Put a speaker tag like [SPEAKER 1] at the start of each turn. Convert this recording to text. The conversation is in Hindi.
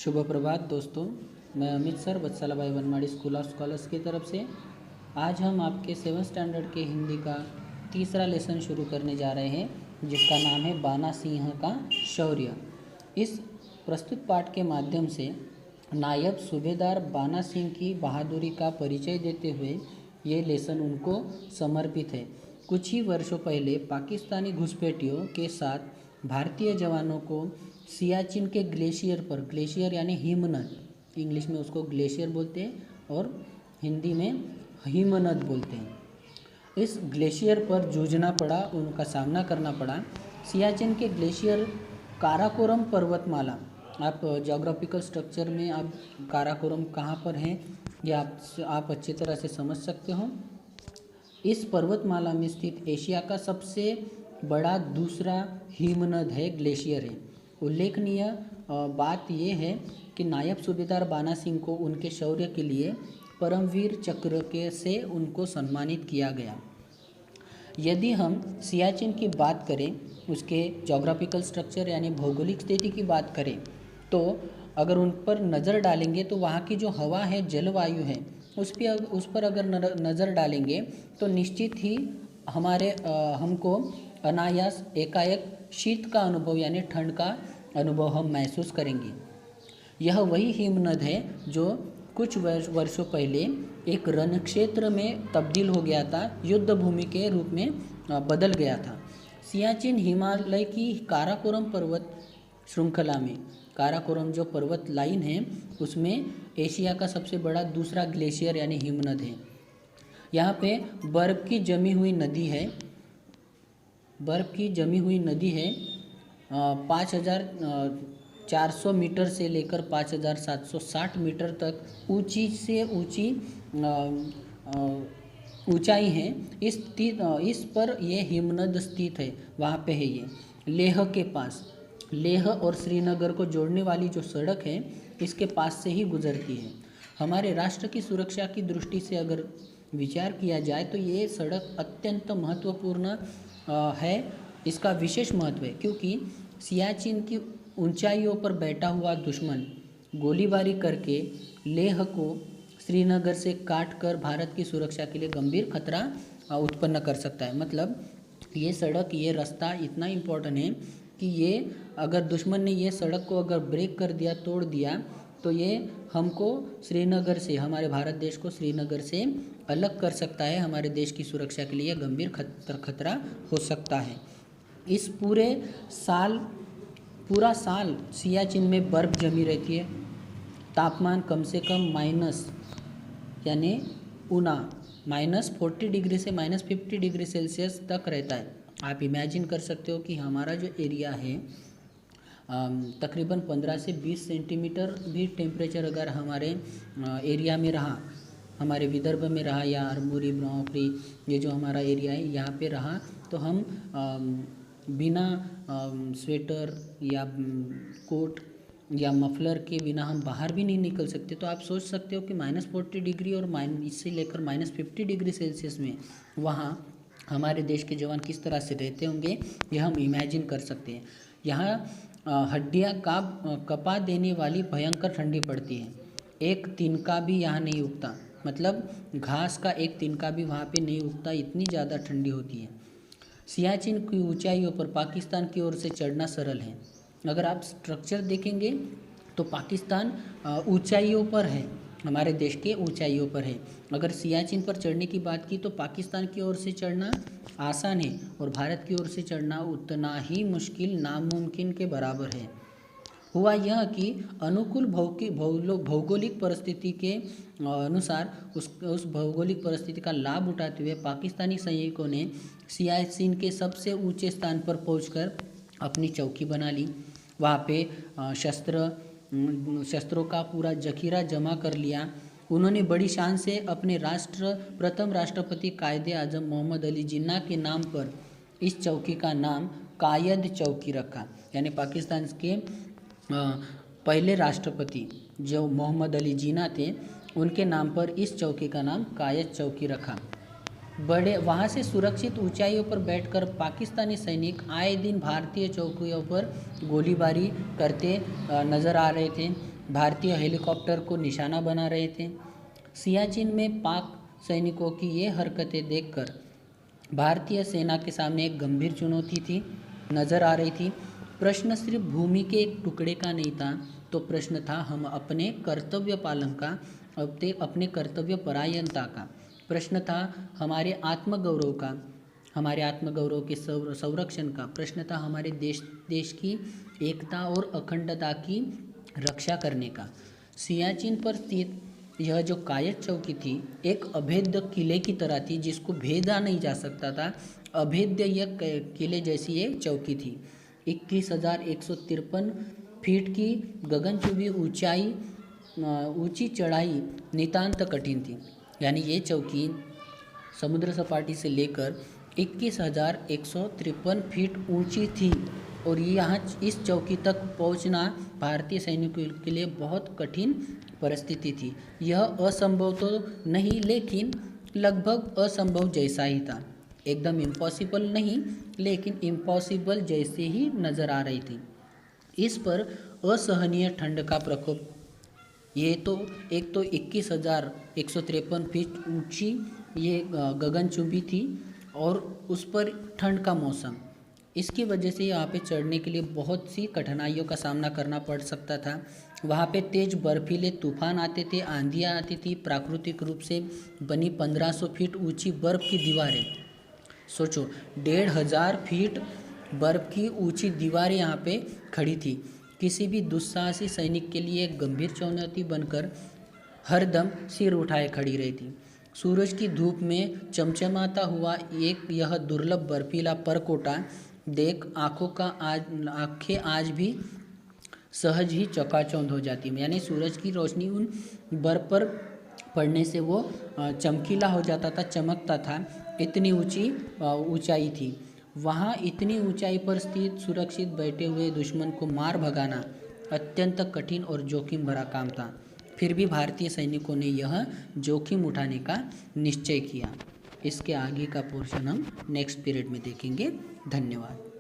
[SPEAKER 1] शुभ प्रभात दोस्तों। मैं अमित सर बत्साला भाई बनमाड़ी स्कूल ऑफ स्कॉलर्स की तरफ से आज हम आपके 7th स्टैंडर्ड के हिंदी का तीसरा लेसन शुरू करने जा रहे हैं, जिसका नाम है बाना सिंह का शौर्य। इस प्रस्तुत पाठ के माध्यम से नायब सूबेदार बाना सिंह की बहादुरी का परिचय देते हुए ये लेसन उनको समर्पित है। कुछ ही वर्षों पहले पाकिस्तानी घुसपैठियों के साथ भारतीय जवानों को सियाचिन के ग्लेशियर पर, ग्लेशियर यानी हिमनद, इंग्लिश में उसको ग्लेशियर बोलते हैं और हिंदी में हिमनद बोलते हैं, इस ग्लेशियर पर जूझना पड़ा, उनका सामना करना पड़ा। सियाचिन के ग्लेशियर काराकोरम पर्वतमाला, आप जोग्राफिकल स्ट्रक्चर में आप काराकोरम कहाँ पर हैं ये आप अच्छी तरह से समझ सकते हो। इस पर्वतमाला में स्थित एशिया का सबसे बड़ा दूसरा हिमनद है, ग्लेशियर है। उल्लेखनीय बात यह है कि नायब सूबेदार बाना सिंह को उनके शौर्य के लिए परमवीर चक्र के से उनको सम्मानित किया गया। यदि हम सियाचिन की बात करें, उसके जोग्राफिकल स्ट्रक्चर यानी भौगोलिक स्थिति की बात करें, तो अगर उन पर नज़र डालेंगे तो वहाँ की जो हवा है, जलवायु है, उस पर अगर नज़र डालेंगे तो निश्चित ही हमको अनायास एकाएक शीत का अनुभव यानी ठंड का अनुभव हम महसूस करेंगे। यह वही हिमनद है जो कुछ वर्षों पहले एक रण क्षेत्र में तब्दील हो गया था, युद्ध भूमि के रूप में बदल गया था। सियाचिन हिमालय की काराकोरम पर्वत श्रृंखला में, काराकोरम जो पर्वत लाइन है उसमें एशिया का सबसे बड़ा दूसरा ग्लेशियर यानी हिमनद है। यहाँ पे बर्फ़ की जमी हुई नदी है 5400 मीटर से लेकर 5760 मीटर तक ऊंची से ऊंची ऊंचाई है। इस पर यह हिमनद स्थित है, वहाँ पे है ये लेह के पास। लेह और श्रीनगर को जोड़ने वाली जो सड़क है इसके पास से ही गुजरती है। हमारे राष्ट्र की सुरक्षा की दृष्टि से अगर विचार किया जाए तो ये सड़क अत्यंत महत्वपूर्ण है। इसका विशेष महत्व है क्योंकि सियाचिन की ऊंचाइयों पर बैठा हुआ दुश्मन गोलीबारी करके लेह को श्रीनगर से काट कर भारत की सुरक्षा के लिए गंभीर खतरा उत्पन्न कर सकता है। मतलब ये सड़क, ये रास्ता इतना इम्पोर्टेंट है कि ये अगर दुश्मन ने ये सड़क को अगर ब्रेक कर दिया, तोड़ दिया, तो ये हमको श्रीनगर से, हमारे भारत देश को श्रीनगर से अलग कर सकता है। हमारे देश की सुरक्षा के लिए गंभीर खतरा हो सकता है। इस पूरा साल सियाचिन में बर्फ़ जमी रहती है। तापमान कम से कम माइनस यानी -40 डिग्री से -50 डिग्री सेल्सियस तक रहता है। आप इमेजिन कर सकते हो कि हमारा जो एरिया है तकरीबन 15 से 20 सेंटीमीटर भी टेम्परेचर अगर हमारे एरिया में रहा, हमारे विदर्भ में रहा या आरमोरी, ब्रह्मपुरी, ये जो हमारा एरिया है यहाँ पे रहा, तो हम बिना स्वेटर या कोट या मफलर के बिना हम बाहर भी नहीं निकल सकते। तो आप सोच सकते हो कि -40 डिग्री और इससे लेकर -50 डिग्री सेल्सियस में वहाँ हमारे देश के जवान किस तरह से रहते होंगे, यह हम इमेजिन कर सकते हैं। यहाँ हड्डियाँ कपा देने वाली भयंकर ठंडी पड़ती है। एक तिनका भी यहाँ नहीं उगता, मतलब घास का एक तिनका भी वहाँ पे नहीं उगता, इतनी ज़्यादा ठंडी होती है। सियाचिन की ऊंचाइयों पर पाकिस्तान की ओर से चढ़ना सरल है। अगर आप स्ट्रक्चर देखेंगे तो पाकिस्तान ऊंचाइयों पर है, हमारे देश के ऊंचाइयों पर है। अगर सियाचिन पर चढ़ने की बात की तो पाकिस्तान की ओर से चढ़ना आसान है और भारत की ओर से चढ़ना उतना ही मुश्किल, नामुमकिन के बराबर है। हुआ यह कि अनुकूल भौगोलिक परिस्थिति के अनुसार उस भौगोलिक परिस्थिति का लाभ उठाते हुए पाकिस्तानी सैनिकों ने सियाचिन के सबसे ऊंचे स्थान पर पहुंचकर अपनी चौकी बना ली। वहाँ पे शस्त्रों का पूरा जखीरा जमा कर लिया। उन्होंने बड़ी शान से अपने प्रथम राष्ट्रपति कायदे आजम मोहम्मद अली जिन्ना के नाम पर इस चौकी का नाम कायद चौकी रखा। यानी पाकिस्तान के पहले राष्ट्रपति जो मोहम्मद अली जिन्ना थे, उनके नाम पर इस चौकी का नाम कायद चौकी रखा। वहाँ से सुरक्षित ऊंचाइयों पर बैठकर पाकिस्तानी सैनिक आए दिन भारतीय चौकियों पर गोलीबारी करते नज़र आ रहे थे। भारतीय हेलीकॉप्टर को निशाना बना रहे थे। सियाचिन में पाक सैनिकों की ये हरकतें देखकर भारतीय सेना के सामने एक गंभीर चुनौती थी नज़र आ रही थी। प्रश्न सिर्फ भूमि के एक टुकड़े का नहीं था, तो प्रश्न था हम अपने कर्तव्य पालन का, अपने कर्तव्य परायणता का। प्रश्न था हमारे आत्मगौरव का, हमारे आत्मगौरव के संरक्षण का। प्रश्न था हमारे देश की एकता और अखंडता की रक्षा करने का। सियाचिन पर स्थित यह जो कायद चौकी थी एक अभेद्य किले की तरह थी, जिसको भेदा नहीं जा सकता था। अभेद्य यह किले जैसी ये चौकी थी। 21,153 फीट की गगनचुंबी ऊंची चढ़ाई नितांत कठिन थी। यानी ये चौकी समुद्र सपाटी से लेकर 21,153 फीट ऊंची थी और यहाँ इस चौकी तक पहुँचना भारतीय सैनिकों के लिए बहुत कठिन परिस्थिति थी। यह असंभव तो नहीं, लेकिन लगभग असंभव जैसा ही था। एकदम इम्पॉसिबल नहीं, लेकिन इम्पॉसिबल जैसे ही नज़र आ रही थी। इस पर असहनीय ठंड का प्रकोप, ये तो एक तो 21,153 फीट ऊंची ये गगनचुंबी थी और उस पर ठंड का मौसम, इसकी वजह से यहाँ पे चढ़ने के लिए बहुत सी कठिनाइयों का सामना करना पड़ सकता था। वहाँ पे तेज बर्फीले तूफान आते थे, आंधियाँ आती थी, प्राकृतिक रूप से बनी 1500 फीट ऊंची बर्फ़ की दीवारें। सोचो 1,500 फीट बर्फ़ की ऊंची दीवारें यहाँ पे खड़ी थी। किसी भी दुस्साहसी सैनिक के लिए एक गंभीर चुनौती बनकर हरदम सिर उठाए खड़ी रही थी। सूरज की धूप में चमचमाता हुआ एक यह दुर्लभ बर्फीला परकोटा देख आंखें आज भी सहज ही चकाचौंध हो जाती है। यानी सूरज की रोशनी उन बर्फ पर पड़ने से वो चमकीला हो जाता था, चमकता था। इतनी ऊंचाई थी। वहाँ इतनी ऊंचाई पर स्थित सुरक्षित बैठे हुए दुश्मन को मार भगाना अत्यंत कठिन और जोखिम भरा काम था। फिर भी भारतीय सैनिकों ने यह जोखिम उठाने का निश्चय किया। इसके आगे का पोर्शन हम नेक्स्ट पीरियड में देखेंगे। धन्यवाद।